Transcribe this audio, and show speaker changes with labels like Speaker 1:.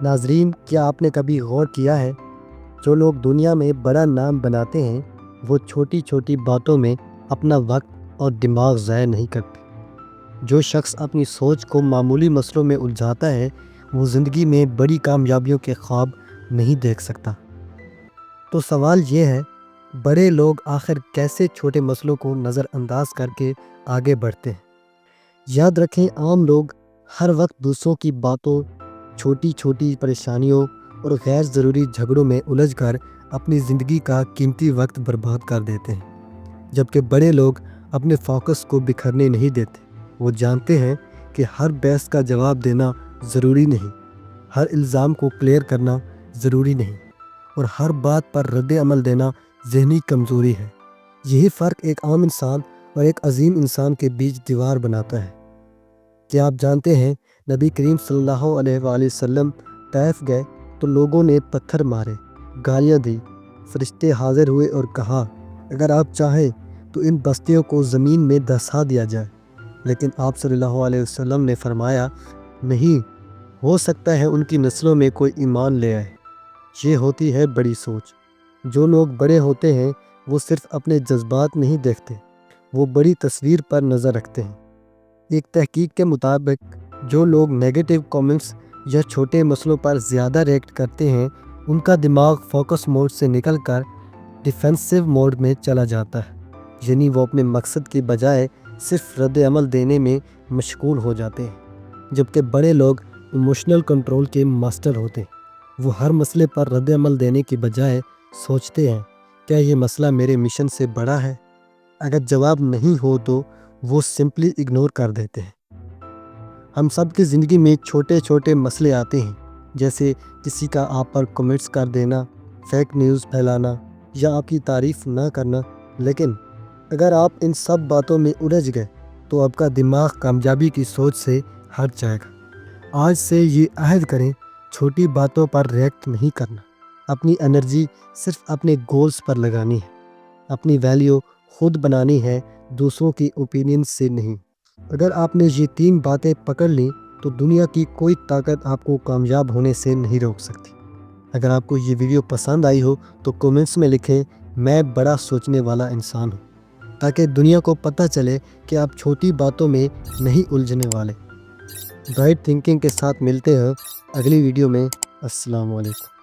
Speaker 1: ناظرین، کیا آپ نے کبھی غور کیا ہے جو لوگ دنیا میں بڑا نام بناتے ہیں وہ چھوٹی چھوٹی باتوں میں اپنا وقت اور دماغ ضائع نہیں کرتے؟ جو شخص اپنی سوچ کو معمولی مسئلوں میں الجھاتا ہے وہ زندگی میں بڑی کامیابیوں کے خواب نہیں دیکھ سکتا۔ تو سوال یہ ہے، بڑے لوگ آخر کیسے چھوٹے مسئلوں کو نظر انداز کر کے آگے بڑھتے ہیں؟ یاد رکھیں، عام لوگ ہر وقت دوسروں کی باتوں، چھوٹی چھوٹی پریشانیوں اور غیر ضروری جھگڑوں میں الجھ کر اپنی زندگی کا قیمتی وقت برباد کر دیتے ہیں، جبکہ بڑے لوگ اپنے فوکس کو بکھرنے نہیں دیتے۔ وہ جانتے ہیں کہ ہر بحث کا جواب دینا ضروری نہیں، ہر الزام کو کلیئر کرنا ضروری نہیں، اور ہر بات پر رد عمل دینا ذہنی کمزوری ہے۔ یہی فرق ایک عام انسان اور ایک عظیم انسان کے بیچ دیوار بناتا ہے۔ کیا آپ جانتے ہیں، نبی کریم صلی اللہ علیہ وآلہ وسلم طائف گئے تو لوگوں نے پتھر مارے، گالیاں دی، فرشتے حاضر ہوئے اور کہا اگر آپ چاہیں تو ان بستیوں کو زمین میں دھسا دیا جائے، لیکن آپ صلی اللہ علیہ وسلم نے فرمایا نہیں، ہو سکتا ہے ان کی نسلوں میں کوئی ایمان لے آئے۔ یہ ہوتی ہے بڑی سوچ۔ جو لوگ بڑے ہوتے ہیں وہ صرف اپنے جذبات نہیں دیکھتے، وہ بڑی تصویر پر نظر رکھتے ہیں۔ ایک تحقیق کے مطابق جو لوگ نیگیٹو کامنٹس یا چھوٹے مسئلوں پر زیادہ ریئیکٹ کرتے ہیں ان کا دماغ فوکس موڈ سے نکل کر ڈیفینسو موڈ میں چلا جاتا ہے، یعنی وہ اپنے مقصد کے بجائے صرف رد عمل دینے میں مشغول ہو جاتے ہیں۔ جبکہ بڑے لوگ ایموشنل کنٹرول کے ماسٹر ہوتے ہیں۔ وہ ہر مسئلے پر رد عمل دینے کے بجائے سوچتے ہیں کیا یہ مسئلہ میرے مشن سے بڑا ہے؟ اگر جواب نہیں ہو تو وہ سمپلی اگنور کر دیتے ہیں۔ ہم سب کی زندگی میں چھوٹے چھوٹے مسئلے آتے ہیں، جیسے کسی کا آپ پر کمنٹس کر دینا، فیک نیوز پھیلانا یا آپ کی تعریف نہ کرنا، لیکن اگر آپ ان سب باتوں میں الجھ گئے تو آپ کا دماغ کامیابی کی سوچ سے ہٹ جائے گا۔ آج سے یہ عہد کریں، چھوٹی باتوں پر ریئیکٹ نہیں کرنا، اپنی انرجی صرف اپنے گولز پر لگانی ہے، اپنی ویلیو خود بنانی ہے، دوسروں کی اوپینین سے نہیں۔ اگر آپ نے یہ 3 باتیں پکڑ لیں تو دنیا کی کوئی طاقت آپ کو کامیاب ہونے سے نہیں روک سکتی۔ اگر آپ کو یہ ویڈیو پسند آئی ہو تو کومنٹس میں لکھیں میں بڑا سوچنے والا انسان ہوں، تاکہ دنیا کو پتہ چلے کہ آپ چھوٹی باتوں میں نہیں الجھنے والے۔ برائٹ تھنکنگ کے ساتھ ملتے ہیں اگلی ویڈیو میں۔ السلام علیکم۔